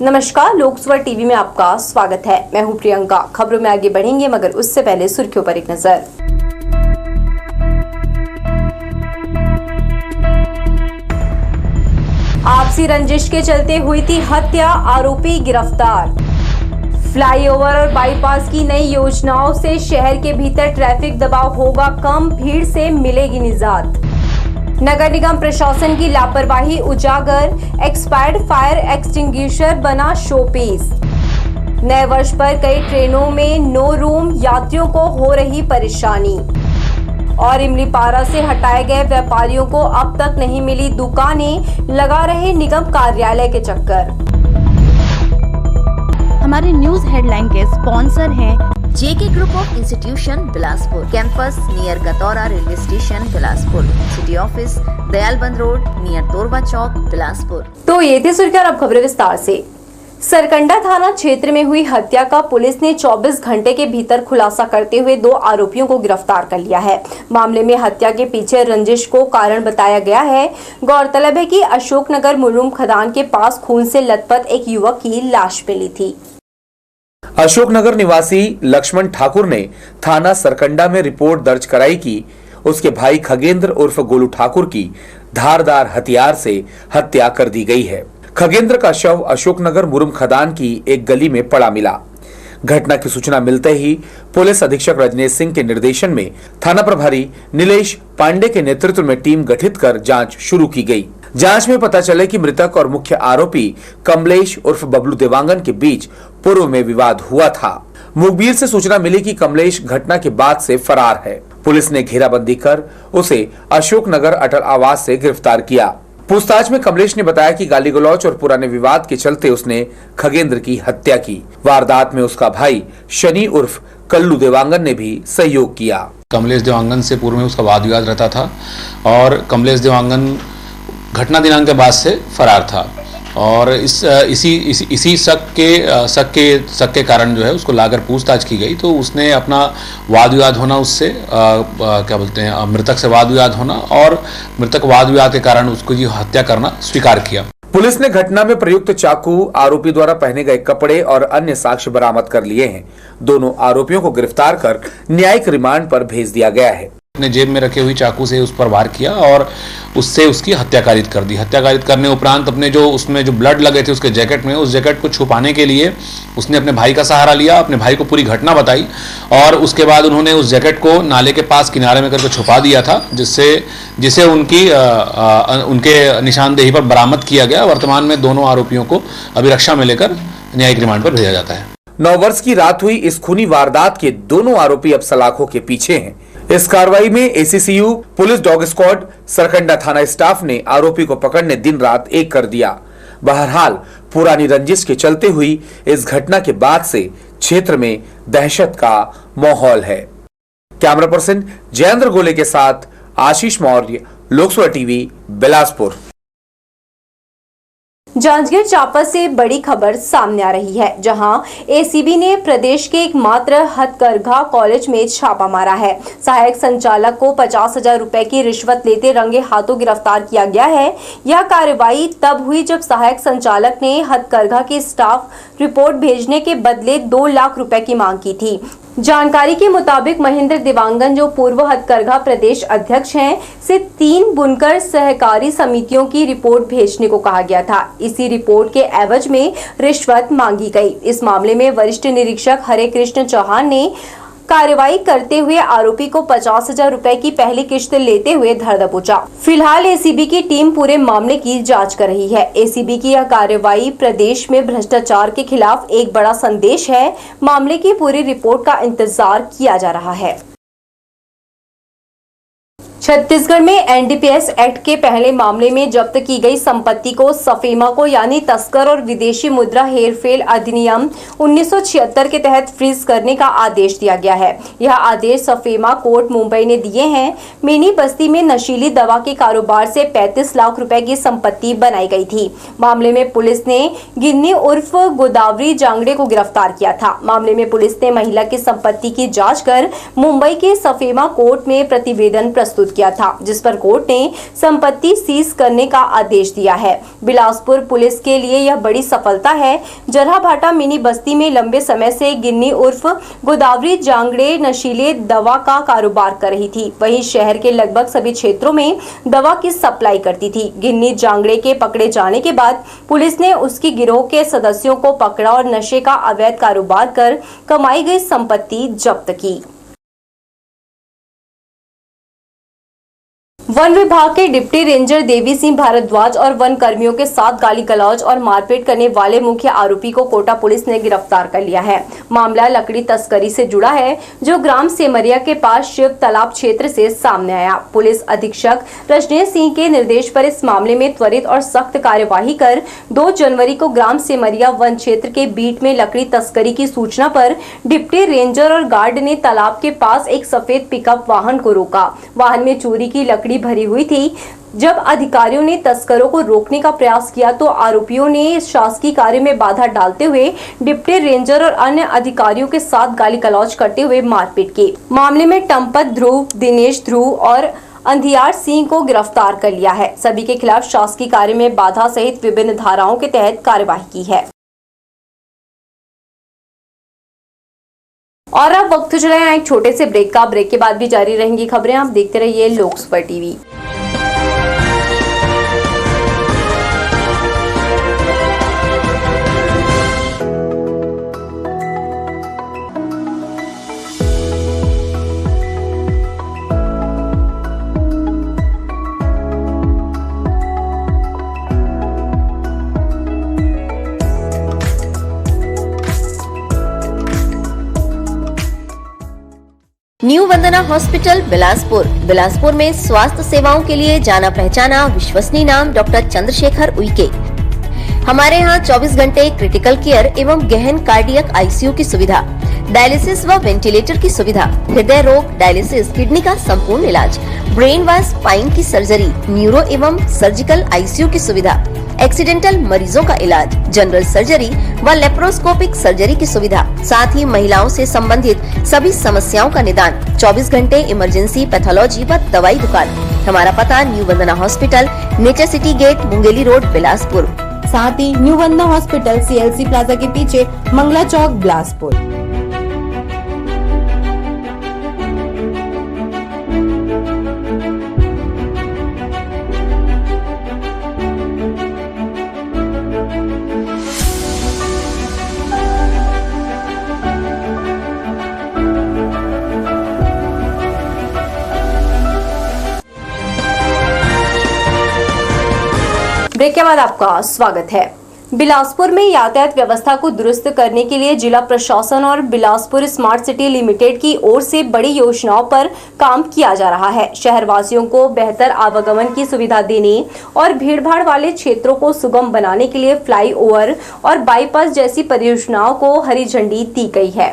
नमस्कार, लोकसभा टीवी में आपका स्वागत है। मैं हूं प्रियंका। खबरों में आगे बढ़ेंगे मगर उससे पहले सुर्खियों पर एक नजर। आपसी रंजिश के चलते हुई थी हत्या, आरोपी गिरफ्तार। फ्लाईओवर और बाईपास की नई योजनाओं से शहर के भीतर ट्रैफिक दबाव होगा कम, भीड़ से मिलेगी निजात। नगर निगम प्रशासन की लापरवाही उजागर, एक्सपायर्ड फायर एक्सटिंग्विशर बना शोपीस। नए वर्ष पर कई ट्रेनों में नो रूम, यात्रियों को हो रही परेशानी। और इमलीपारा से हटाए गए व्यापारियों को अब तक नहीं मिली दुकानें, लगा रहे निगम कार्यालय के चक्कर। हमारे न्यूज हेडलाइन के स्पॉन्सर हैं JK group of institution Bilaspur, campus near Gataura railway station Bilaspur, city office Dayalband road near Torwa chowk Bilaspur. तो ये थी सुर्खियां, अब खबरें विस्तार से। सरकंडा थाना क्षेत्र में हुई हत्या का पुलिस ने 24 घंटे के भीतर खुलासा करते हुए 2 आरोपियों को गिरफ्तार कर लिया है। मामले में हत्या के पीछे रंजिश को कारण बताया गया है। गौरतलब है कि अशोकनगर मुरुम खदान के पास खून से लथपथ एक युवक की लाश मिली थी। अशोकनगर निवासी लक्ष्मण ठाकुर ने थाना सरकंडा में रिपोर्ट दर्ज कराई कि उसके भाई खगेंद्र उर्फ गोलू ठाकुर की धारदार हथियार से हत्या कर दी गई है। खगेंद्र का शव अशोकनगर मुरुम खदान की एक गली में पड़ा मिला। घटना की सूचना मिलते ही पुलिस अधीक्षक रजनीश सिंह के निर्देशन में थाना प्रभारी नीलेश पांडे के नेतृत्व में टीम गठित कर जांच शुरू की गई। जांच में पता चले कि मृतक और मुख्य आरोपी कमलेश उर्फ बबलू देवांगन के बीच पूर्व में विवाद हुआ था। मुखबिर से सूचना मिली कि कमलेश घटना के बाद से फरार है। पुलिस ने घेराबंदी कर उसे अशोकनगर अटल आवास से गिरफ्तार किया। पूछताछ में कमलेश ने बताया कि गाली गलौच और पुराने विवाद के चलते उसने खगेंद्र की हत्या की। वारदात में उसका भाई शनि उर्फ कल्लू देवांगन ने भी सहयोग किया। कमलेश देवांगन से पूर्व में उसका वाद विवाद रहता था और कमलेश देवांगन घटना दिनांक के बाद से फरार था और इसी शक के कारण जो है उसको लाकर पूछताछ की गई तो उसने अपना वाद विवाद होना उससे क्या बोलते हैं मृतक से वाद विवाद होना और मृतक वाद विवाद के कारण उसको ये हत्या करना स्वीकार किया। पुलिस ने घटना में प्रयुक्त चाकू, आरोपी द्वारा पहने गए कपड़े और अन्य साक्ष्य बरामद कर लिए हैं। दोनों आरोपियों को गिरफ्तार कर न्यायिक रिमांड पर भेज दिया गया है। अपने जेब में रखे हुई चाकू से उस पर वार किया और उससे उसकी हत्या कारित कर दी। हत्या कारित करने उपरांत अपने उसमें जो ब्लड लगे थे उसके जैकेट में, उस जैकेट को छुपाने के लिए उसने अपने भाई का सहारा लिया। अपने भाई को पूरी घटना बताई और उसके बाद उन्होंने उस जैकेट को नाले के पास किनारे में करके छुपा दिया था, जिसे उनके निशानदेही पर बरामद किया गया। वर्तमान में दोनों आरोपियों को अभिरक्षा में लेकर न्यायिक रिमांड पर भेजा जाता है। 9 वर्ष की रात हुई इस खूनी वारदात के दोनों आरोपी अब सलाखों के पीछे हैं। इस कार्रवाई में ACCU, police dog squad, Sarkanda थाना स्टाफ ने आरोपी को पकड़ने दिन रात एक कर दिया। बहरहाल पुरानी रंजिश के चलते हुई इस घटना के बाद से क्षेत्र में दहशत का माहौल है। कैमरा पर्सन जयेंद्र गोले के साथ आशीष मौर्य, लोकसभा टीवी, बिलासपुर। जांजगीर चांपा से बड़ी खबर सामने आ रही है, जहां एसीबी ने प्रदेश के एकमात्र हथकरघा कॉलेज में छापा मारा है। सहायक संचालक को 50,000 रुपए की रिश्वत लेते रंगे हाथों गिरफ्तार किया गया है। यह कार्रवाई तब हुई जब सहायक संचालक ने हथकरघा के स्टाफ रिपोर्ट भेजने के बदले 2 लाख रुपए की मांग की थी। जानकारी के मुताबिक महेंद्र देवांगन, जो पूर्व हथकरघा प्रदेश अध्यक्ष हैं, से 3 बुनकर सहकारी समितियों की रिपोर्ट भेजने को कहा गया था। इसी रिपोर्ट के एवज में रिश्वत मांगी गई। इस मामले में वरिष्ठ निरीक्षक हरे कृष्ण चौहान ने कार्रवाई करते हुए आरोपी को 50,000 रुपए की पहली किश्त लेते हुए धर दबोचा। फिलहाल एसीबी की टीम पूरे मामले की जांच कर रही है। एसीबी की यह कार्रवाई प्रदेश में भ्रष्टाचार के खिलाफ एक बड़ा संदेश है। मामले की पूरी रिपोर्ट का इंतजार किया जा रहा है। छत्तीसगढ़ में एनडीपीएस एक्ट के पहले मामले में जब्त की गई संपत्ति को सफेमा को यानी तस्कर और विदेशी मुद्रा हेरफेर अधिनियम 1976 के तहत फ्रीज करने का आदेश दिया गया है। यह आदेश सफेमा कोर्ट मुंबई ने दिए हैं। मिनी बस्ती में नशीली दवा के कारोबार से 35 लाख रुपए की संपत्ति बनाई गई थी। मामले में पुलिस ने गिन्नी उर्फ गोदावरी जांगड़े को गिरफ्तार किया था। मामले में पुलिस ने महिला की संपत्ति की जाँच कर मुंबई के सफेमा कोर्ट में प्रतिवेदन प्रस्तुत विरोध किया था, जिस पर कोर्ट ने संपत्ति सीज करने का आदेश दिया है। बिलासपुर पुलिस के लिए यह बड़ी सफलता है। जरहाभाटा मिनी बस्ती में लंबे समय से गिन्नी उर्फ गोदावरी जांगड़े नशीले दवा का कारोबार कर रही थी। वहीं शहर के लगभग सभी क्षेत्रों में दवा की सप्लाई करती थी। गिन्नी जांगड़े के पकड़े जाने के बाद पुलिस ने उसकी गिरोह के सदस्यों को पकड़ा और नशे का अवैध कारोबार कर कमाई गई संपत्ति जब्त की। वन विभाग के डिप्टी रेंजर देवी सिंह भारद्वाज और वन कर्मियों के साथ गाली गलौज और मारपीट करने वाले मुख्य आरोपी को कोटा पुलिस ने गिरफ्तार कर लिया है। मामला लकड़ी तस्करी से जुड़ा है, जो ग्राम सेमरिया के पास शिव तालाब क्षेत्र से सामने आया। पुलिस अधीक्षक रजनीश सिंह के निर्देश पर इस मामले में त्वरित और सख्त कार्यवाही कर 2 जनवरी को ग्राम सेमरिया वन क्षेत्र के बीट में लकड़ी तस्करी की सूचना पर डिप्टी रेंजर और गार्ड ने तालाब के पास एक सफेद पिकअप वाहन को रोका। वाहन में चोरी की लकड़ी भरी हुई थी। जब अधिकारियों ने तस्करों को रोकने का प्रयास किया तो आरोपियों ने शासकीय कार्य में बाधा डालते हुए डिप्टी रेंजर और अन्य अधिकारियों के साथ गाली गलौज करते हुए मारपीट की। मामले में टम्पत ध्रुव, दिनेश ध्रुव और अंधियार सिंह को गिरफ्तार कर लिया है। सभी के खिलाफ शासकीय कार्य में बाधा सहित विभिन्न धाराओं के तहत कार्यवाही की है। और अब वक्त चला है एक छोटे से ब्रेक का। ब्रेक के बाद भी जारी रहेंगी खबरें। आप देखते रहिए लोक super TV. New Vandana hospital Bilaspur में स्वास्थ्य सेवाओं के लिए जाना पहचाना विश्वसनीय नाम डॉक्टर चंद्रशेखर उइके। हमारे यहाँ 24 घंटे क्रिटिकल केयर एवं गहन कार्डियक आईसीयू की सुविधा, डायलिसिस व वेंटिलेटर की सुविधा, हृदय रोग, डायलिसिस, किडनी का संपूर्ण इलाज, ब्रेन व स्पाइन की सर्जरी, न्यूरो एवं सर्जिकल आईसीयू की सुविधा, एक्सीडेंटल मरीजों का इलाज, जनरल सर्जरी व लेप्रोस्कोपिक सर्जरी की सुविधा, साथ ही महिलाओं से संबंधित सभी समस्याओं का निदान, 24 घंटे इमरजेंसी, पैथोलॉजी व दवाई दुकान। हमारा पता new Vandana hospital, nature city gate, Mungeli road, Bilaspur. साथ ही new Vandana hospital CLC plaza के पीछे मंगला चौक, बिलासपुर। ब्रेक के बाद आपका स्वागत है। बिलासपुर में यातायात व्यवस्था को दुरुस्त करने के लिए जिला प्रशासन और बिलासपुर स्मार्ट सिटी लिमिटेड की ओर से बड़ी योजनाओं पर काम किया जा रहा है। शहरवासियों को बेहतर आवागमन की सुविधा देने और भीड़भाड़ वाले क्षेत्रों को सुगम बनाने के लिए फ्लाईओवर और बाईपास जैसी परियोजनाओं को हरी झंडी दी गई है।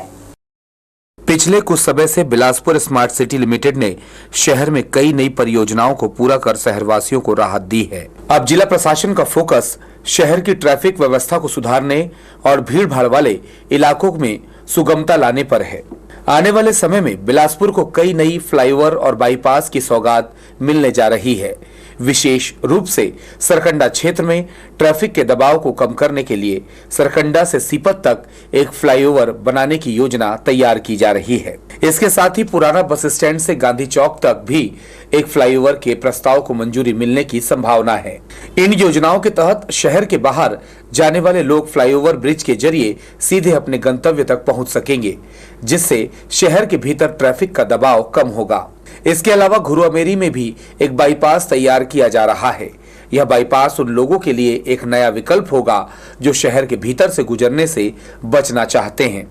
पिछले कुछ समय से बिलासपुर स्मार्ट सिटी लिमिटेड ने शहर में कई नई परियोजनाओं को पूरा कर शहरवासियों को राहत दी है। अब जिला प्रशासन का फोकस शहर की ट्रैफिक व्यवस्था को सुधारने और भीड़ भाड़ वाले इलाकों में सुगमता लाने पर है। आने वाले समय में बिलासपुर को कई नई फ्लाईओवर और बाईपास की सौगात मिलने जा रही है। विशेष रूप से सरकंडा क्षेत्र में ट्रैफिक के दबाव को कम करने के लिए सरकंडा से सीपत तक एक फ्लाईओवर बनाने की योजना तैयार की जा रही है। इसके साथ ही पुराना बस स्टैंड से गांधी चौक तक भी एक फ्लाईओवर के प्रस्ताव को मंजूरी मिलने की संभावना है। इन योजनाओं के तहत शहर के बाहर जाने वाले लोग फ्लाईओवर ब्रिज के जरिए सीधे अपने गंतव्य तक पहुंच सकेंगे, जिससे शहर के भीतर ट्रैफिक का दबाव कम होगा। इसके अलावा घुरुआमेरी में भी एक बाईपास तैयार किया जा रहा है। यह बाईपास उन लोगों के लिए एक नया विकल्प होगा जो शहर के भीतर से गुजरने से बचना चाहते हैं।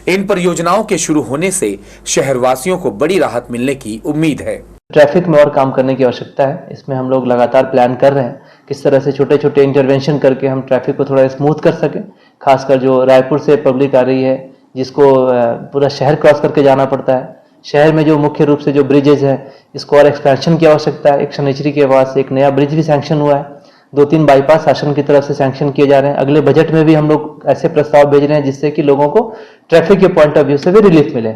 इन परियोजनाओं के शुरू होने से शहरवासियों को बड़ी राहत मिलने की उम्मीद है। ट्रैफिक में और काम करने की आवश्यकता है। इसमें हम लोग लगातार प्लान कर रहे हैं किस तरह से छोटे छोटे इंटरवेंशन करके हम ट्रैफिक को थोड़ा स्मूथ कर सकें। खासकर जो रायपुर से पब्लिक आ रही है, जिसको पूरा शहर क्रॉस करके जाना पड़ता है, शहर में जो मुख्य रूप से जो ब्रिजेज है, इसको और एक्सपेंशन की आवश्यकता है। एक शनिचरी के बाद एक नया ब्रिज भी सैंक्शन हुआ है। 2-3 बाईपास शासन की तरफ से सैंक्शन किए जा रहे हैं। अगले बजट में भी हम लोग ऐसे प्रस्ताव भेज रहे हैं जिससे कि लोगों को ट्रैफिक के पॉइंट ऑफ व्यू से भी रिलीफ मिले।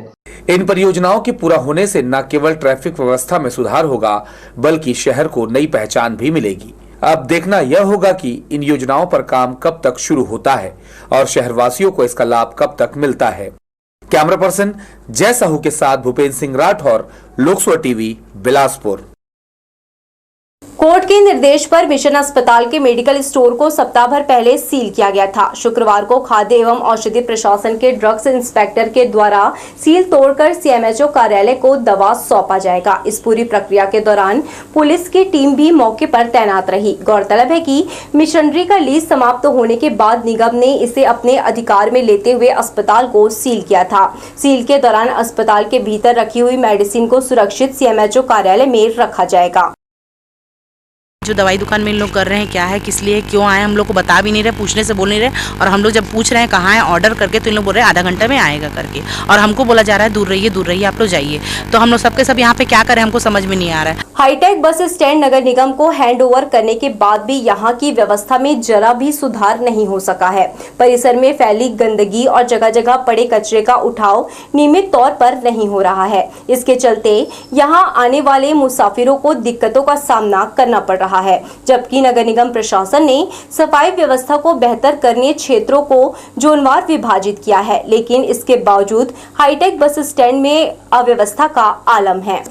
इन परियोजनाओं के पूरा होने से न केवल ट्रैफिक व्यवस्था में सुधार होगा बल्कि शहर को नई पहचान भी मिलेगी। अब देखना यह होगा कि इन योजनाओं पर काम कब तक शुरू होता है और शहरवासियों को इसका लाभ कब तक मिलता है। कैमरा पर्सन जय साहू के साथ भूपेंद्र सिंह राठौर, लोकसभा टीवी, बिलासपुर। कोर्ट के निर्देश पर मिशन अस्पताल के मेडिकल स्टोर को सप्ताह भर पहले सील किया गया था। शुक्रवार को खाद्य एवं औषधि प्रशासन के ड्रग्स इंस्पेक्टर के द्वारा सील तोड़कर सीएमएचओ कार्यालय को दवा सौंपा जाएगा। इस पूरी प्रक्रिया के दौरान पुलिस की टीम भी मौके पर तैनात रही। गौरतलब है कि मिशनरी का लीज समाप्त होने के बाद निगम ने इसे अपने अधिकार में लेते हुए अस्पताल को सील किया था। सील के दौरान अस्पताल के भीतर रखी हुई मेडिसिन को सुरक्षित सीएमएचओ कार्यालय में रखा जाएगा। जो दवाई दुकान में इन लोग कर रहे हैं, क्या है, किस लिए, क्यों आए, हम लोग को बता भी नहीं रहे, पूछने से बोल नहीं रहे। और हम लोग जब पूछ रहे हैं कहाँ है ऑर्डर करके, तो इन लोग बोल रहे हैं आधा घंटे में आएगा करके। और हमको बोला जा रहा है दूर रहिए आप लोग जाइए। तो हम लोग सबके सब यहाँ पे क्या करें, हमको समझ में नहीं आ रहा है। हाईटेक बस स्टैंड नगर निगम को हैंडओवर करने के बाद भी यहाँ की व्यवस्था में जरा भी सुधार नहीं हो सका है। परिसर में फैली गंदगी और जगह जगह पड़े कचरे का उठाव नियमित तौर पर नहीं हो रहा है। इसके चलते यहाँ आने वाले मुसाफिरों को दिक्कतों का सामना करना पड़ रहा है। जबकि नगर निगम प्रशासन ने सफाई व्यवस्था को बेहतर करने क्षेत्रों को जोनवार विभाजित किया है, लेकिन इसके बावजूद हाईटेक बस स्टैंड में अव्यवस्था का आलम है।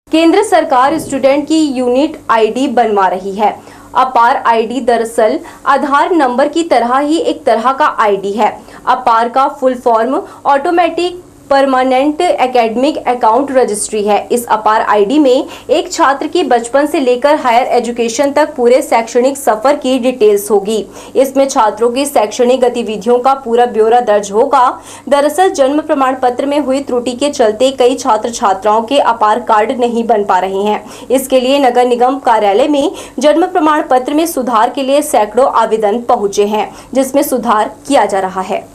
केंद्र सरकार स्टूडेंट की यूनिट आईडी बनवा रही है। अपार आईडी दरअसल आधार नंबर की तरह ही एक तरह का आईडी है। अपार का full form automatic permanent academic account registry है। इस अपार आईडी में एक छात्र की बचपन से लेकर हायर एजुकेशन तक पूरे शैक्षणिक सफर की डिटेल्स होगी। इसमें छात्रों की शैक्षणिक गतिविधियों का पूरा ब्यौरा दर्ज होगा। दरअसल जन्म प्रमाण पत्र में हुई त्रुटि के चलते कई छात्र छात्राओं के अपार कार्ड नहीं बन पा रहे हैं। इसके लिए नगर निगम कार्यालय में जन्म प्रमाण पत्र में सुधार के लिए सैकड़ों आवेदन पहुंचे हैं, जिसमें सुधार किया जा रहा है।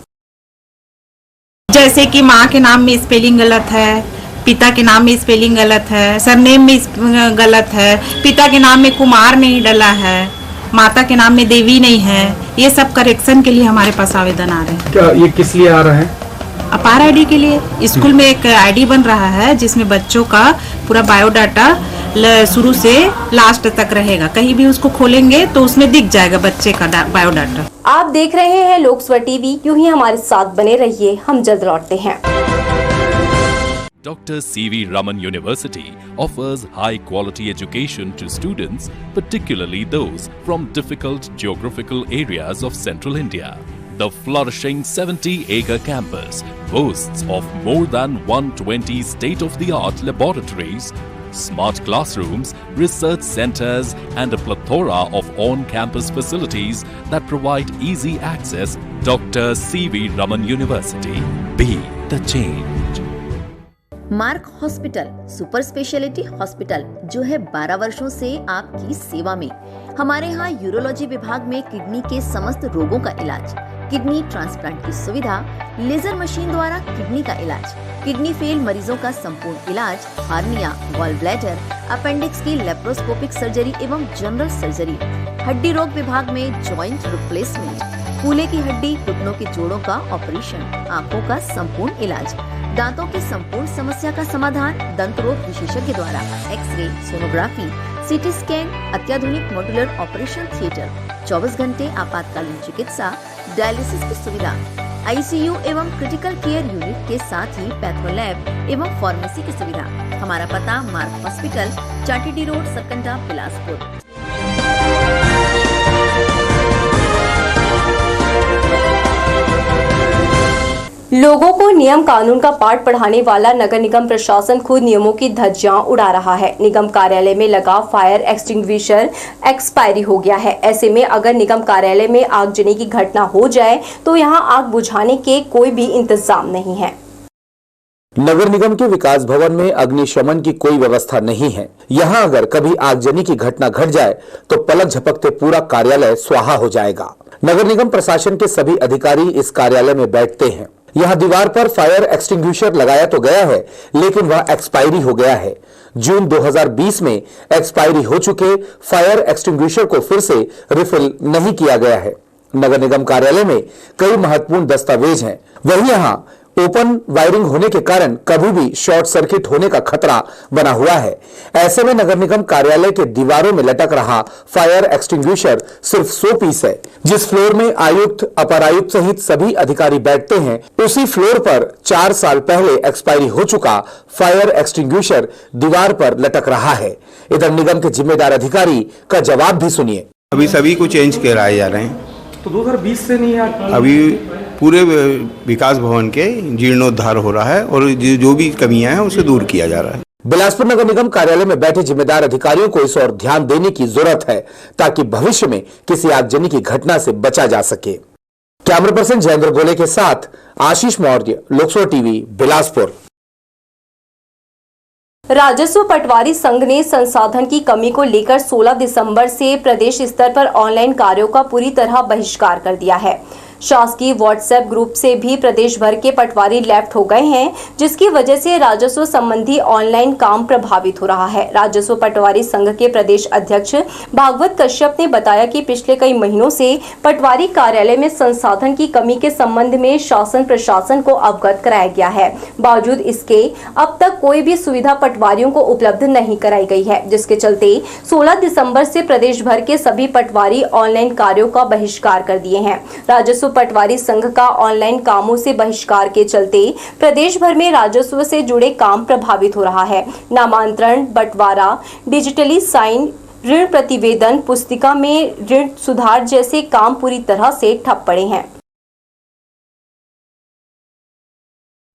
जैसे कि माँ के नाम में स्पेलिंग गलत है, पिता के नाम में स्पेलिंग गलत है, सरनेम में गलत है, पिता के नाम में कुमार नहीं डला है, माता के नाम में देवी नहीं है। ये सब करेक्शन के लिए हमारे पास आवेदन आ रहे हैं। क्या ये किस लिए आ रहे हैं? अपार आईडी के लिए। स्कूल में एक आईडी बन रहा है जिसमें बच्चों का पूरा बायोडाटा शुरू से लास्ट तक रहेगा। कहीं भी उसको खोलेंगे तो उसमें दिख जाएगा बच्चे का बायोडाटा। आप देख रहे हैं लोकसभा टीवी, यूं ही हमारे साथ बने रहिए, हम जल्द लौटते हैं। Dr. C.V. Raman University offers high-quality education to students, particularly those from difficult geographical areas of central India. The flourishing 70-acre campus boasts of more than 120 state-of-the-art laboratories, smart classrooms, research centers, and a plethora of on-campus facilities that provide easy access. Dr. C.V. Raman University. Be the change. Mark hospital super speciality hospital जो है 12 वर्षों से आपकी सेवा में। हमारे यहाँ urology विभाग में किडनी के समस्त रोगों का इलाज, किडनी ट्रांसप्लांट की सुविधा, लेजर मशीन द्वारा किडनी का इलाज, किडनी फेल मरीजों का संपूर्ण इलाज, हार्निया, गॉल ब्लैडर, अपेंडिक्स की लेप्रोस्कोपिक सर्जरी एवं जनरल सर्जरी, हड्डी रोग विभाग में जॉइंट रिप्लेसमेंट, कूल्हे की हड्डी, घुटनों के जोड़ों का ऑपरेशन, आंखों का संपूर्ण इलाज, दांतों की संपूर्ण समस्या का समाधान दंत रोग विशेषज्ञ द्वारा, एक्सरे, सोनोग्राफी, सीटी स्कैन, अत्याधुनिक मॉड्यूलर ऑपरेशन थिएटर, 24 घंटे आपातकालीन चिकित्सा, डायलिसिस की सुविधा, आईसीयू एवं क्रिटिकल केयर यूनिट के साथ ही पैथोलैब एवं फार्मेसी की सुविधा। हमारा पता Mark hospital, Chatidih road, Sarkanda, Bilaspur. लोगों को नियम कानून का पाठ पढ़ाने वाला नगर निगम प्रशासन खुद नियमों की धज्जियां उड़ा रहा है। निगम कार्यालय में लगा फायर एक्सटिंग्विशर एक्सपायरी हो गया है। ऐसे में अगर निगम कार्यालय में आगजनी की घटना हो जाए तो यहां आग बुझाने के कोई भी इंतजाम नहीं है। नगर निगम के विकास भवन में अग्निशमन की कोई व्यवस्था नहीं है। यहाँ अगर कभी आगजनी की घटना घट जाए तो पलक झपकते पूरा कार्यालय स्वाहा हो जाएगा। नगर निगम प्रशासन के सभी अधिकारी इस कार्यालय में बैठते हैं। यहाँ दीवार पर फायर एक्सटिंग्विशर लगाया तो गया है, लेकिन वह एक्सपायरी हो गया है। जून 2020 में एक्सपायरी हो चुके फायर एक्सटिंग्विशर को फिर से रिफिल नहीं किया गया है। नगर निगम कार्यालय में कई महत्वपूर्ण दस्तावेज हैं, वहीं यहाँ ओपन वायरिंग होने के कारण कभी भी शॉर्ट सर्किट होने का खतरा बना हुआ है। ऐसे में नगर निगम कार्यालय के दीवारों में लटक रहा फायर एक्सटिंग्विशर सिर्फ 100 पीस है। जिस फ्लोर में आयुक्त, अपर आयुक्त सहित सभी अधिकारी बैठते हैं, उसी फ्लोर पर 4 साल पहले एक्सपायरी हो चुका फायर एक्सटिंग्विशर दीवार पर लटक रहा है। इधर निगम के जिम्मेदार अधिकारी का जवाब भी सुनिए। अभी सभी को चेंज कराए जा रहे हैं, तो 2020 से नहीं है। अभी पूरे विकास भवन के जीर्णोद्धार हो रहा है और जो भी कमियां हैं उसे दूर किया जा रहा है। बिलासपुर नगर निगम कार्यालय में बैठे जिम्मेदार अधिकारियों को इस ओर ध्यान देने की जरूरत है ताकि भविष्य में किसी आगजनी की घटना से बचा जा सके। कैमरा पर्सन जयेंद्र गोले के साथ आशीष मौर्य, लोकसभा टीवी, बिलासपुर। राजस्व पटवारी संघ ने संसाधन की कमी को लेकर 16 दिसंबर से प्रदेश स्तर पर ऑनलाइन कार्यों का पूरी तरह बहिष्कार कर दिया है। शासकीय व्हाट्सएप ग्रुप से भी प्रदेश भर के पटवारी लेफ्ट हो गए हैं, जिसकी वजह से राजस्व संबंधी ऑनलाइन काम प्रभावित हो रहा है। राजस्व पटवारी संघ के प्रदेश अध्यक्ष भागवत कश्यप ने बताया कि पिछले कई महीनों से पटवारी कार्यालय में संसाधन की कमी के संबंध में शासन प्रशासन को अवगत कराया गया है। बावजूद इसके अब तक कोई भी सुविधा पटवारियों को उपलब्ध नहीं कराई गई है, जिसके चलते 16 दिसंबर से प्रदेश भर के सभी पटवारी ऑनलाइन कार्यों का बहिष्कार कर दिए हैं। राजस्व पटवारी संघ का ऑनलाइन कामों से बहिष्कार के चलते प्रदेश भर में राजस्व से जुड़े काम प्रभावित हो रहा है। नामांतरण, बंटवारा, डिजिटली साइन, ऋण प्रतिवेदन, पुस्तिका में ऋण सुधार जैसे काम पूरी तरह से ठप पड़े हैं।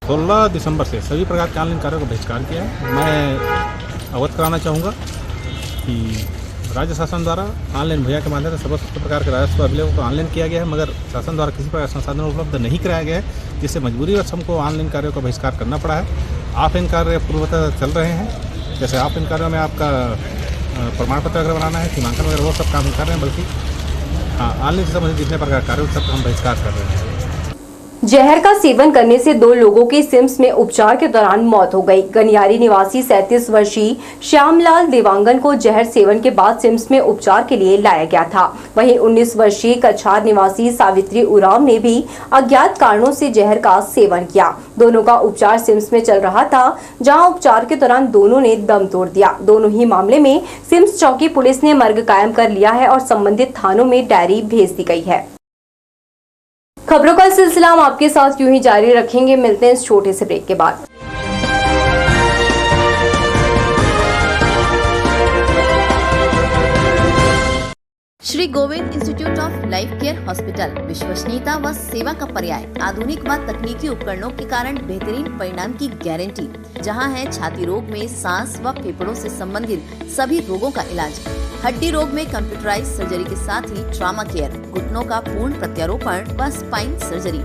16 दिसंबर से सभी प्रकार के ऑनलाइन कार्यों का बहिष्कार किया है। मैं अवगत कराना चाहूँगा कि राज्य शासन द्वारा ऑनलाइन मुहैया के माध्यम से सभी प्रकार के राजस्व अभिलेखों को ऑनलाइन किया गया है, मगर शासन द्वारा किसी प्रकार संसाधन उपलब्ध नहीं कराया गया है, जिससे मजबूरीवश हमको ऑनलाइन कार्यों का बहिष्कार करना पड़ा है। ऑफलाइन कार्य पूर्वतः चल रहे हैं, जैसे ऑफलाइन कार्यों में आपका प्रमाण पत्र वगैरह बनाना है, सीमांकन वगैरह, वो सब काम कर रहे हैं, बल्कि ऑनलाइन से संबंधित जितने प्रकार कार्य सब हम बहिष्कार कर रहे हैं। जहर का सेवन करने से 2 लोगों की सिम्स में उपचार के दौरान मौत हो गई। गनियारी निवासी 37 वर्षीय श्यामलाल देवांगन को जहर सेवन के बाद सिम्स में उपचार के लिए लाया गया था। वहीं 19 वर्षीय कछार निवासी सावित्री उरांव ने भी अज्ञात कारणों से जहर का सेवन किया। दोनों का उपचार सिम्स में चल रहा था, जहां उपचार के दौरान दोनों ने दम तोड़ दिया। दोनों ही मामले में सिम्स चौकी पुलिस ने मर्ग कायम कर लिया है और संबंधित थानों में डायरी भेज दी गई है। खबरों का सिलसिला हम आपके साथ यूं ही जारी रखेंगे। मिलते हैं इस छोटे से ब्रेक के बाद। Shri Govind institute of life care hospital विश्वसनीयता व सेवा का पर्याय, आधुनिक व तकनीकी उपकरणों के कारण बेहतरीन परिणाम की गारंटी, जहां है छाती रोग में सांस व फेफड़ों से संबंधित सभी रोगों का इलाज, हड्डी रोग में कंप्यूटराइज सर्जरी के साथ ही ट्रॉमा केयर, घुटनों का पूर्ण प्रत्यारोपण व स्पाइन सर्जरी,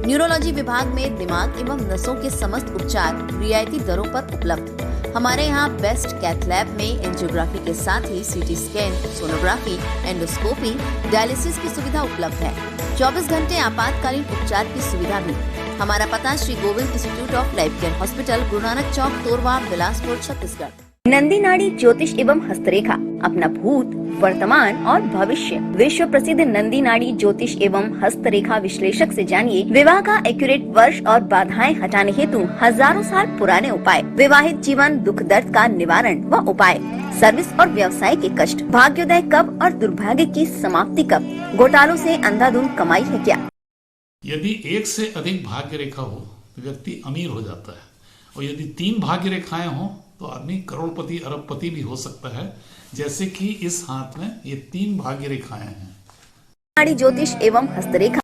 न्यूरोलॉजी विभाग में दिमाग एवं नसों के समस्त उपचार रियायती दरों पर उपलब्ध। हमारे यहाँ बेस्ट कैथ लैब में एंजियोग्राफी के साथ ही CT scan, sonography, endoscopy, dialysis की सुविधा उपलब्ध है। 24 घंटे आपातकालीन उपचार की सुविधा भी। हमारा पता Shri Govind institute of life care hospital, Guru Nanak चौक, तोरवा, बिलासपुर, छत्तीसगढ़। नंदी नाड़ी ज्योतिष एवं हस्तरेखा, अपना भूत, वर्तमान और भविष्य। विश्व प्रसिद्ध नंदी नाड़ी ज्योतिष एवं हस्तरेखा विश्लेषक से जानिए विवाह का एक्यूरेट वर्ष और बाधाएं हटाने हेतु हजारों साल पुराने उपाय, विवाहित जीवन, दुख दर्द का निवारण व उपाय, सर्विस और व्यवसाय के कष्ट, भाग्योदय कब और दुर्भाग्य की समाप्ति कब, घोटालों से अंधाधुंध कमाई है क्या। यदि एक से अधिक भाग्य रेखा हो तो व्यक्ति अमीर हो जाता है, और यदि 3 भाग्य रेखाएं हों तो आदमी करोड़पति अरबपति भी हो सकता है, जैसे कि इस हाथ में ये 3 भाग्य रेखाएं हैं। नाड़ी ज्योतिष एवं हस्तरेखा।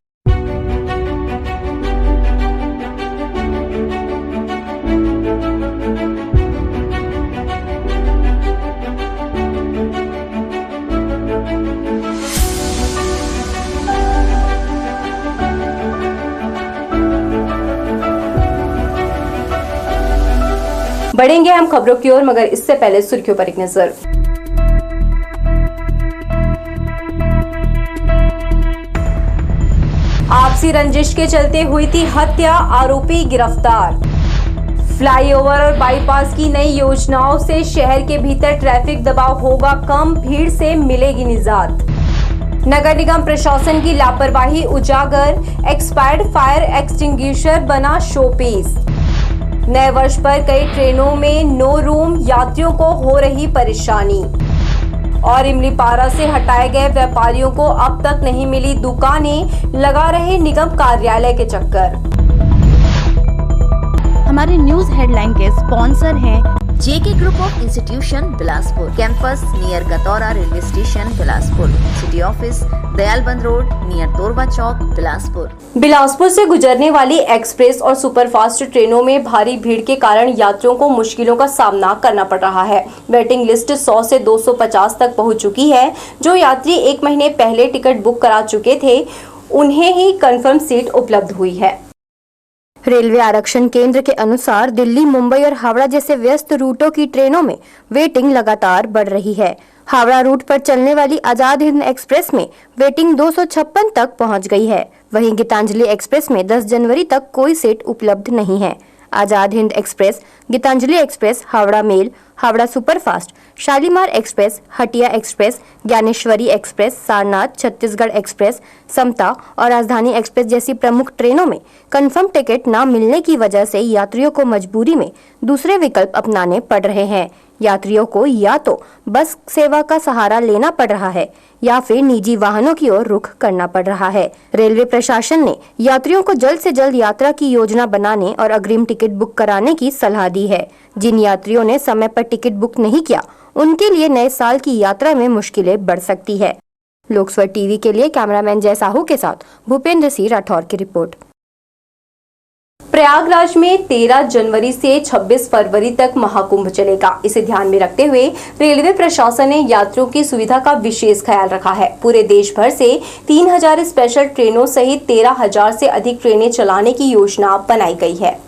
बढ़ेंगे हम खबरों की ओर, मगर इससे पहले सुर्खियों पर एक नजर। आपसी रंजिश के चलते हुई थी हत्या, आरोपी गिरफ्तार। फ्लाईओवर और बाईपास की नई योजनाओं से शहर के भीतर ट्रैफिक दबाव होगा कम, भीड़ से मिलेगी निजात। नगर निगम प्रशासन की लापरवाही उजागर, एक्सपायर्ड फायर एक्सटिंग्विशर बना शोपीस। नए वर्ष पर कई ट्रेनों में नो रूम, यात्रियों को हो रही परेशानी। और इमलीपारा से हटाए गए व्यापारियों को अब तक नहीं मिली दुकानें, लगा रहे निगम कार्यालय के चक्कर। हमारे न्यूज हेडलाइन के स्पॉन्सर हैं JK group of institution Bilaspur, campus near Gataura railway station Bilaspur, city office Dayalband road near Torwa chowk Bilaspur. Bilaspur से गुजरने वाली एक्सप्रेस और सुपरफास्ट ट्रेनों में भारी भीड़ के कारण यात्रियों को मुश्किलों का सामना करना पड़ रहा है। वेटिंग लिस्ट 100 से 250 तक पहुंच चुकी है। जो यात्री 1 महीने पहले टिकट बुक करा चुके थे, उन्हें ही कंफर्म सीट उपलब्ध हुई है। रेलवे आरक्षण केंद्र के अनुसार दिल्ली, मुंबई और हावड़ा जैसे व्यस्त रूटों की ट्रेनों में वेटिंग लगातार बढ़ रही है। हावड़ा रूट पर चलने वाली आजाद हिंद एक्सप्रेस में वेटिंग 256 तक पहुंच गई है। वहीं गीतांजलि एक्सप्रेस में 10 जनवरी तक कोई सीट उपलब्ध नहीं है। Azad Hind express, Gitanjali express, Howrah mail, Howrah superfast, Shalimar express, Hatia express, Gyaneshwari express, Sarnath, Chhattisgarh express, Samta और राजधानी एक्सप्रेस जैसी प्रमुख ट्रेनों में कंफर्म टिकट न मिलने की वजह से यात्रियों को मजबूरी में दूसरे विकल्प अपनाने पड़ रहे हैं। यात्रियों को या तो बस सेवा का सहारा लेना पड़ रहा है या फिर निजी वाहनों की ओर रुख करना पड़ रहा है। रेलवे प्रशासन ने यात्रियों को जल्द से जल्द यात्रा की योजना बनाने और अग्रिम टिकट बुक कराने की सलाह दी है। जिन यात्रियों ने समय पर टिकट बुक नहीं किया, उनके लिए नए साल की यात्रा में मुश्किलें बढ़ सकती है। लोकस्वर टीवी के लिए कैमरामैन जय साहू के साथ भूपेंद्र सिंह राठौर की रिपोर्ट। प्रयागराज में 13 जनवरी से 26 फरवरी तक महाकुंभ चलेगा। इसे ध्यान में रखते हुए रेलवे प्रशासन ने यात्रियों की सुविधा का विशेष ख्याल रखा है। पूरे देश भर से 3000 स्पेशल ट्रेनों सहित 13,000 से अधिक ट्रेनें चलाने की योजना बनाई गई है।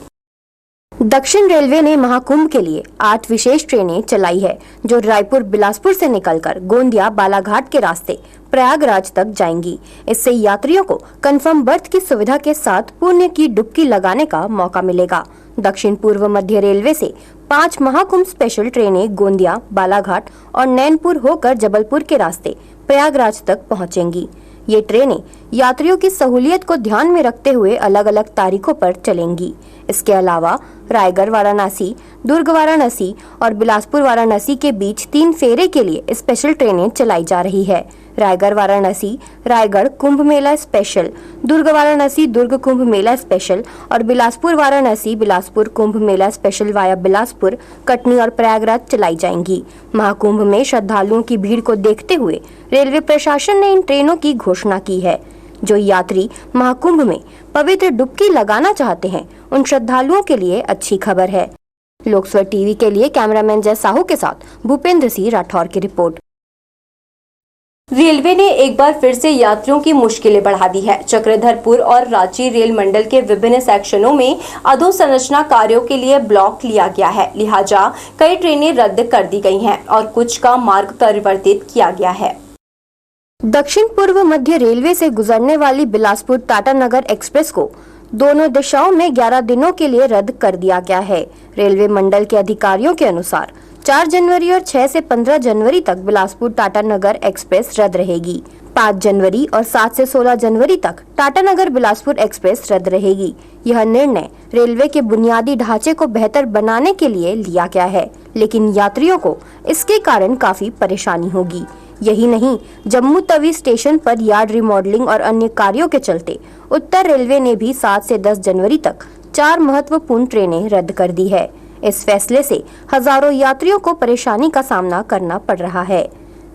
दक्षिण रेलवे ने महाकुंभ के लिए 8 विशेष ट्रेनें चलाई है, जो रायपुर बिलासपुर से निकलकर गोंदिया बालाघाट के रास्ते प्रयागराज तक जाएंगी। इससे यात्रियों को कंफर्म बर्थ की सुविधा के साथ पुण्य की डुबकी लगाने का मौका मिलेगा। दक्षिण पूर्व मध्य रेलवे से 5 महाकुंभ स्पेशल ट्रेनें गोंदिया, बालाघाट और नैनपुर होकर जबलपुर के रास्ते प्रयागराज तक पहुंचेंगी। ये ट्रेनें यात्रियों की सहूलियत को ध्यान में रखते हुए अलग अलग तारीखों पर चलेंगी। इसके अलावा रायगढ़ वाराणसी, दुर्ग वाराणसी और बिलासपुर वाराणसी के बीच 3 फेरे के लिए स्पेशल ट्रेनें चलाई जा रही है। रायगढ़ वाराणसी, रायगढ़ कुंभ मेला स्पेशल, दुर्ग वाराणसी, दुर्ग कुंभ मेला स्पेशल और बिलासपुर वाराणसी, बिलासपुर कुंभ मेला स्पेशल वाया बिलासपुर, कटनी और प्रयागराज चलाई जाएंगी। महाकुंभ में श्रद्धालुओं की भीड़ को देखते हुए रेलवे प्रशासन ने इन ट्रेनों की घोषणा की है। जो यात्री महाकुंभ में पवित्र डुबकी लगाना चाहते हैं, उन श्रद्धालुओं के लिए अच्छी खबर है। लोकस्वर टीवी के लिए कैमरामैन जय साहू के साथ भूपेंद्र सिंह राठौर की रिपोर्ट। रेलवे ने एक बार फिर से यात्रियों की मुश्किलें बढ़ा दी है। चक्रधरपुर और रांची रेल मंडल के विभिन्न सेक्शनों में अधोसंरचना कार्यों के लिए ब्लॉक लिया गया है, लिहाजा कई ट्रेनें रद्द कर दी गई हैं और कुछ का मार्ग परिवर्तित किया गया है। दक्षिण पूर्व मध्य रेलवे से गुजरने वाली बिलासपुर टाटानगर एक्सप्रेस को दोनों दिशाओं में 11 दिनों के लिए रद्द कर दिया गया है। रेलवे मंडल के अधिकारियों के अनुसार 4 जनवरी और 6 से 15 जनवरी तक बिलासपुर टाटानगर एक्सप्रेस रद्द रहेगी। 5 जनवरी और 7 से 16 जनवरी तक टाटानगर बिलासपुर एक्सप्रेस रद्द रहेगी। यह निर्णय रेलवे के बुनियादी ढांचे को बेहतर बनाने के लिए लिया गया है, लेकिन यात्रियों को इसके कारण काफी परेशानी होगी। यही नहीं, जम्मू तवी स्टेशन पर यार्ड रिमॉडलिंग और अन्य कार्यों के चलते उत्तर रेलवे ने भी 7 से 10 जनवरी तक 4 महत्वपूर्ण ट्रेनें रद्द कर दी है। इस फैसले से हजारों यात्रियों को परेशानी का सामना करना पड़ रहा है।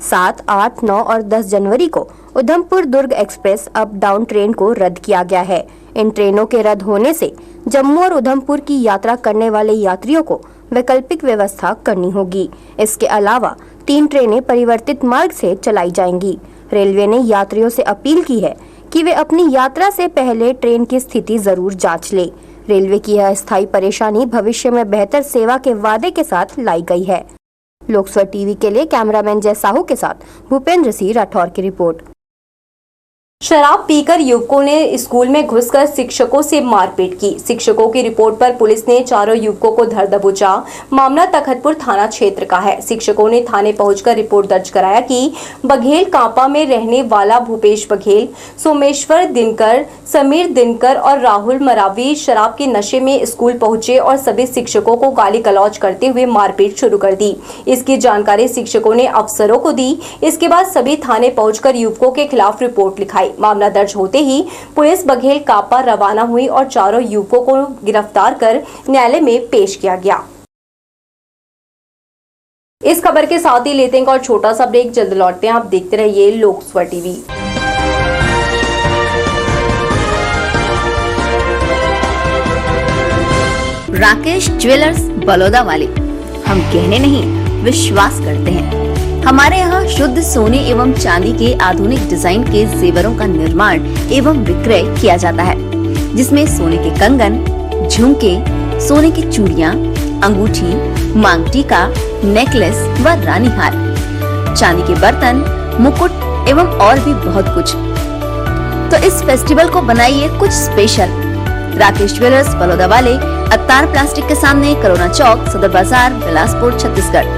7, 8, 9 और 10 जनवरी को उधमपुर दुर्ग एक्सप्रेस अप डाउन ट्रेन को रद्द किया गया है। इन ट्रेनों के रद्द होने से जम्मू और उधमपुर की यात्रा करने वाले यात्रियों को वैकल्पिक व्यवस्था करनी होगी। इसके अलावा 3 ट्रेनें परिवर्तित मार्ग से चलाई जाएंगी। रेलवे ने यात्रियों से अपील की है कि वे अपनी यात्रा से पहले ट्रेन की स्थिति जरूर जांच ले। रेलवे की यह अस्थायी परेशानी भविष्य में बेहतर सेवा के वादे के साथ लाई गई है। लोकस्वर टीवी के लिए कैमरामैन जय साहू के साथ भूपेंद्र सिंह राठौर की रिपोर्ट। शराब पीकर युवकों ने स्कूल में घुसकर शिक्षकों से मारपीट की। शिक्षकों की रिपोर्ट पर पुलिस ने चारों युवकों को धर दबोचा। मामला तखतपुर थाना क्षेत्र का है। शिक्षकों ने थाने पहुंचकर रिपोर्ट दर्ज कराया कि बघेल कांपा में रहने वाला भूपेश बघेल, सोमेश्वर दिनकर, समीर दिनकर और राहुल मरावी शराब के नशे में स्कूल पहुंचे और सभी शिक्षकों को गाली गलौज करते हुए मारपीट शुरू कर दी। इसकी जानकारी शिक्षकों ने अफसरों को दी। इसके बाद सभी थाने पहुंचकर युवकों के खिलाफ रिपोर्ट लिखाई। मामला दर्ज होते ही पुलिस बघेल कापा रवाना हुई और चारों युवकों को गिरफ्तार कर न्यायालय में पेश किया गया। इस खबर के साथ ही लेते हैं और छोटा सा ब्रेक, जल्द लौटते हैं। आप देखते रहिए लोक स्वर टीवी। राकेश ज्वेलर्स बलौदा वाले, हम कहने नहीं विश्वास करते हैं। हमारे यहाँ शुद्ध सोने एवं चांदी के आधुनिक डिजाइन के जेवरों का निर्माण एवं विक्रय किया जाता है, जिसमें सोने के कंगन, झुमके, सोने की चूड़ियाँ, अंगूठी, मांग टीका, नेकलेस व रानी हार, चांदी के बर्तन, मुकुट एवं और भी बहुत कुछ। तो इस फेस्टिवल को बनाइए कुछ स्पेशल। राकेश ज्वेलर्स बलौदा वाले, अत्तार प्लास्टिक के सामने, करोना चौक, सदर बाजार, बिलासपुर, छत्तीसगढ़।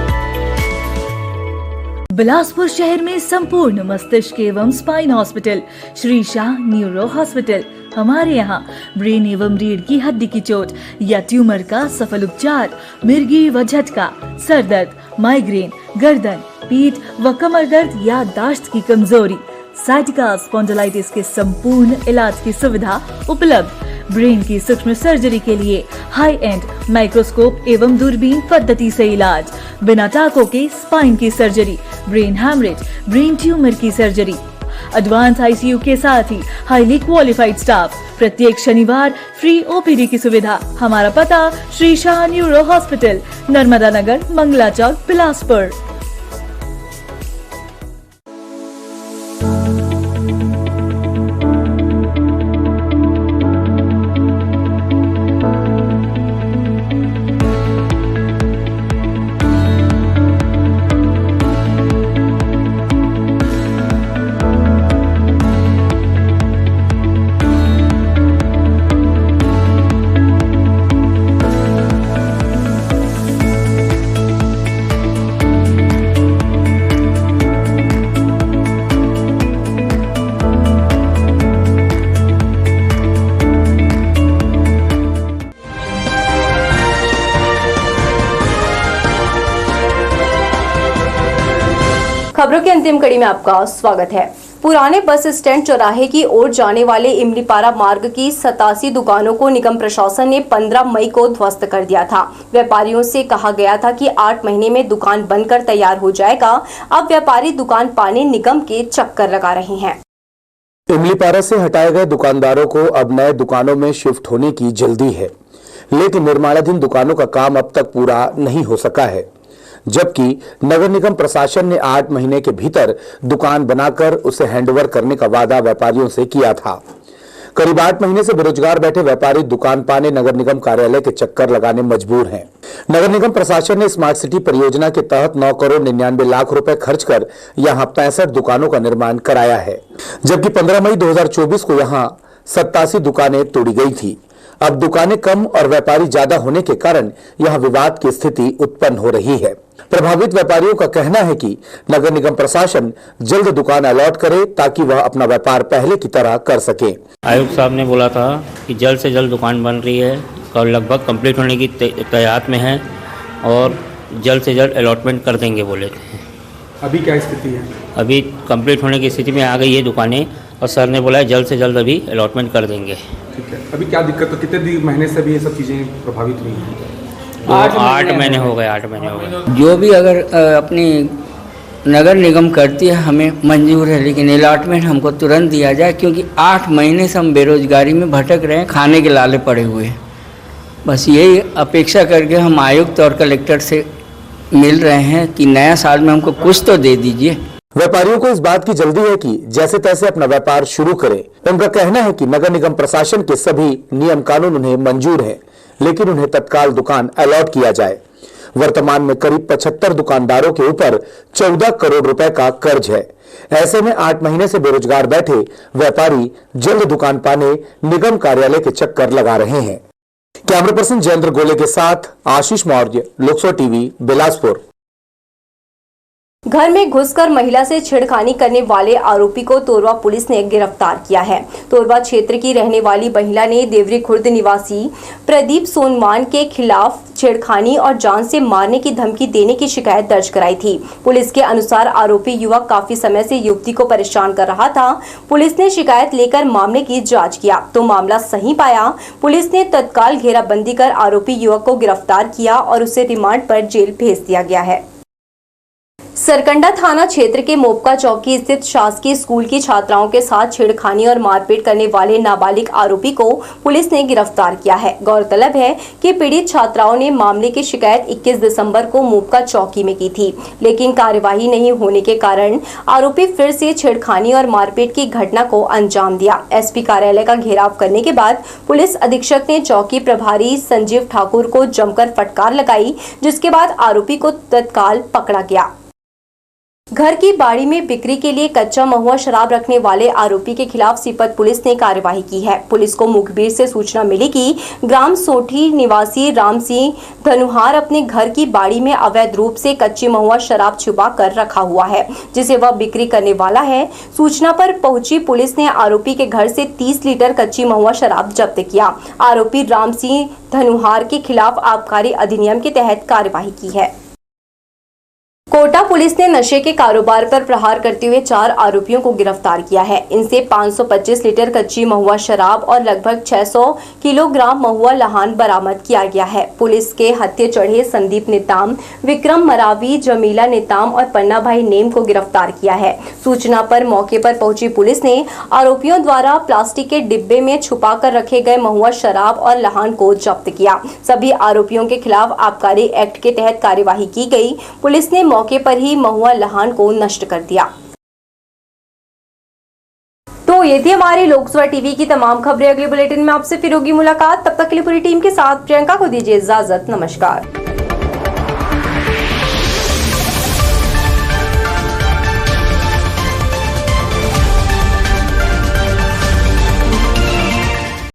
बिलासपुर शहर में संपूर्ण मस्तिष्क एवं spine hospital Shri Shah neuro hospital. हमारे यहाँ ब्रेन एवं रीढ़ की हड्डी की चोट या ट्यूमर का सफल उपचार, मिर्गी व झटका, सर दर्द, माइग्रेन, गर्दन, पीठ व कमर दर्द, याददाश्त की कमजोरी, साइटिका स्पॉन्डिलाइटिस के संपूर्ण इलाज की सुविधा उपलब्ध। ब्रेन की सूक्ष्म सर्जरी के लिए हाई एंड माइक्रोस्कोप एवं दूरबीन पद्धति से इलाज, बिना टाकों के स्पाइन की surgery, brain haemorrhage, brain tumour की सर्जरी, एडवांस आईसीयू के साथ ही हाईली क्वालिफाइड स्टाफ। प्रत्येक शनिवार फ्री ओपीडी की सुविधा। हमारा पता श्री शाह न्यूरो हॉस्पिटल, नर्मदा नगर, मंगला चौक, बिलासपुर। खबरों की अंतिम कड़ी में आपका स्वागत है। पुराने बस स्टैंड चौराहे की ओर जाने वाले इमलीपारा मार्ग की 87 दुकानों को निगम प्रशासन ने 15 मई को ध्वस्त कर दिया था। व्यापारियों से कहा गया था कि 8 महीने में दुकान बनकर तैयार हो जाएगा। अब व्यापारी दुकान पाने निगम के चक्कर लगा रहे हैं। इमलीपारा से हटाए गए दुकानदारों को अब नए दुकानों में शिफ्ट होने की जल्दी है, लेकिन निर्माणाधीन दुकानों का काम अब तक पूरा नहीं हो सका है, जबकि नगर निगम प्रशासन ने 8 महीने के भीतर दुकान बनाकर उसे हैंडओवर करने का वादा व्यापारियों से किया था। करीब 8 महीने से बेरोजगार बैठे व्यापारी दुकान पाने नगर निगम कार्यालय के चक्कर लगाने मजबूर हैं। नगर निगम प्रशासन ने स्मार्ट सिटी परियोजना के तहत 9 करोड़ 99 लाख रुपए खर्च कर यहां 65 दुकानों का निर्माण कराया है, जबकि 15 मई 2024 को यहां 87 दुकानें तोड़ी गई थी। अब दुकानें कम और व्यापारी ज्यादा होने के कारण यहां विवाद की स्थिति उत्पन्न हो रही है। प्रभावित व्यापारियों का कहना है कि नगर निगम प्रशासन जल्द दुकान अलॉट करे ताकि वह अपना व्यापार पहले की तरह कर सके। आयुक्त साहब ने बोला था कि जल्द से जल्द दुकान बन रही है और लगभग कंप्लीट होने की तैयार में है और जल्द से जल्द अलॉटमेंट कर देंगे बोले थे। अभी क्या स्थिति है? अभी कंप्लीट होने की स्थिति में आ गई है दुकानें और सर ने बोला है जल्द से जल्द अभी अलॉटमेंट कर देंगे। ठीक है, अभी क्या दिक्कत, तो कितने महीने से भी ये सब चीज़ें प्रभावित हुई हैं? 8 महीने हो गए। 8 महीने हो गए। जो भी अगर अपनी नगर निगम करती है हमें मंजूर है, लेकिन अलॉटमेंट हमको तुरंत दिया जाए, क्योंकि 8 महीने से हम बेरोजगारी में भटक रहे हैं, खाने के लाले पड़े हुए हैं। बस यही अपेक्षा करके हम आयुक्त और कलेक्टर से मिल रहे हैं कि नया साल में हमको कुछ तो दे दीजिए। व्यापारियों को इस बात की जल्दी है कि जैसे तैसे अपना व्यापार शुरू करें। उनका कहना है कि नगर निगम प्रशासन के सभी नियम कानून उन्हें मंजूर है, लेकिन उन्हें तत्काल दुकान अलॉट किया जाए। वर्तमान में करीब 75 दुकानदारों के ऊपर 14 करोड़ रुपए का कर्ज है। ऐसे में 8 महीने से बेरोजगार बैठे व्यापारी जल्द दुकान पाने निगम कार्यालय के चक्कर लगा रहे हैं। कैमरा पर्सन जयेंद्र गोले के साथ आशीष मौर्य, लोकसभा टीवी, बिलासपुर। घर में घुसकर महिला से छेड़खानी करने वाले आरोपी को तोरवा पुलिस ने गिरफ्तार किया है। तोरवा क्षेत्र की रहने वाली महिला ने देवरी खुर्द निवासी प्रदीप सोनवान के खिलाफ छेड़खानी और जान से मारने की धमकी देने की शिकायत दर्ज कराई थी। पुलिस के अनुसार आरोपी युवक काफी समय से युवती को परेशान कर रहा था। पुलिस ने शिकायत लेकर मामले की जांच किया तो मामला सही पाया। पुलिस ने तत्काल घेराबंदी कर आरोपी युवक को गिरफ्तार किया और उसे रिमांड पर जेल भेज दिया गया है। सरकंडा थाना क्षेत्र के मोपका चौकी स्थित शासकीय स्कूल की छात्राओं के साथ छेड़खानी और मारपीट करने वाले नाबालिग आरोपी को पुलिस ने गिरफ्तार किया है। गौरतलब है कि पीड़ित छात्राओं ने मामले की शिकायत 21 दिसंबर को मोपका चौकी में की थी, लेकिन कार्यवाही नहीं होने के कारण आरोपी फिर से छेड़खानी और मारपीट की घटना को अंजाम दिया। एसपी कार्यालय का घेराव करने के बाद पुलिस अधीक्षक ने चौकी प्रभारी संजीव ठाकुर को जमकर फटकार लगाई, जिसके बाद आरोपी को तत्काल पकड़ा गया। घर की बाड़ी में बिक्री के लिए कच्चा महुआ शराब रखने वाले आरोपी के खिलाफ सीपत पुलिस ने कार्यवाही की है। पुलिस को मुखबिर से सूचना मिली कि ग्राम सोठी निवासी राम सिंह धनुहार अपने घर की बाड़ी में अवैध रूप से कच्ची महुआ शराब छुपा कर रखा हुआ है, जिसे वह बिक्री करने वाला है। सूचना पर पहुंची पुलिस ने आरोपी के घर से 30 लीटर कच्ची महुआ शराब जब्त किया। आरोपी राम सिंह धनुहार के खिलाफ आबकारी अधिनियम के तहत कार्यवाही की है। कोटा पुलिस ने नशे के कारोबार पर प्रहार करते हुए 4 आरोपियों को गिरफ्तार किया है। इनसे 525 लीटर कच्ची महुआ शराब और लगभग 600 किलोग्राम महुआ लहान बरामद किया गया है। पुलिस के हत्थे चढ़े संदीप नेताम, विक्रम मरावी, जमीला नेताम और पन्ना भाई नेम को गिरफ्तार किया है। सूचना पर मौके पर पहुंची पुलिस ने आरोपियों द्वारा प्लास्टिक के डिब्बे में छुपा कर रखे गए महुआ शराब और लहान को जब्त किया। सभी आरोपियों के खिलाफ आबकारी एक्ट के तहत कार्यवाही की गई। पुलिस ने मौके पर ही महुआ लहान को नष्ट कर दिया। तो ये थी हमारी लोकसभा टीवी की तमाम खबरें। अगले बुलेटिन में आपसे फिर होगी मुलाकात। तब तक के लिए पूरी टीम के साथ प्रियंका को दीजिए इजाजत। नमस्कार।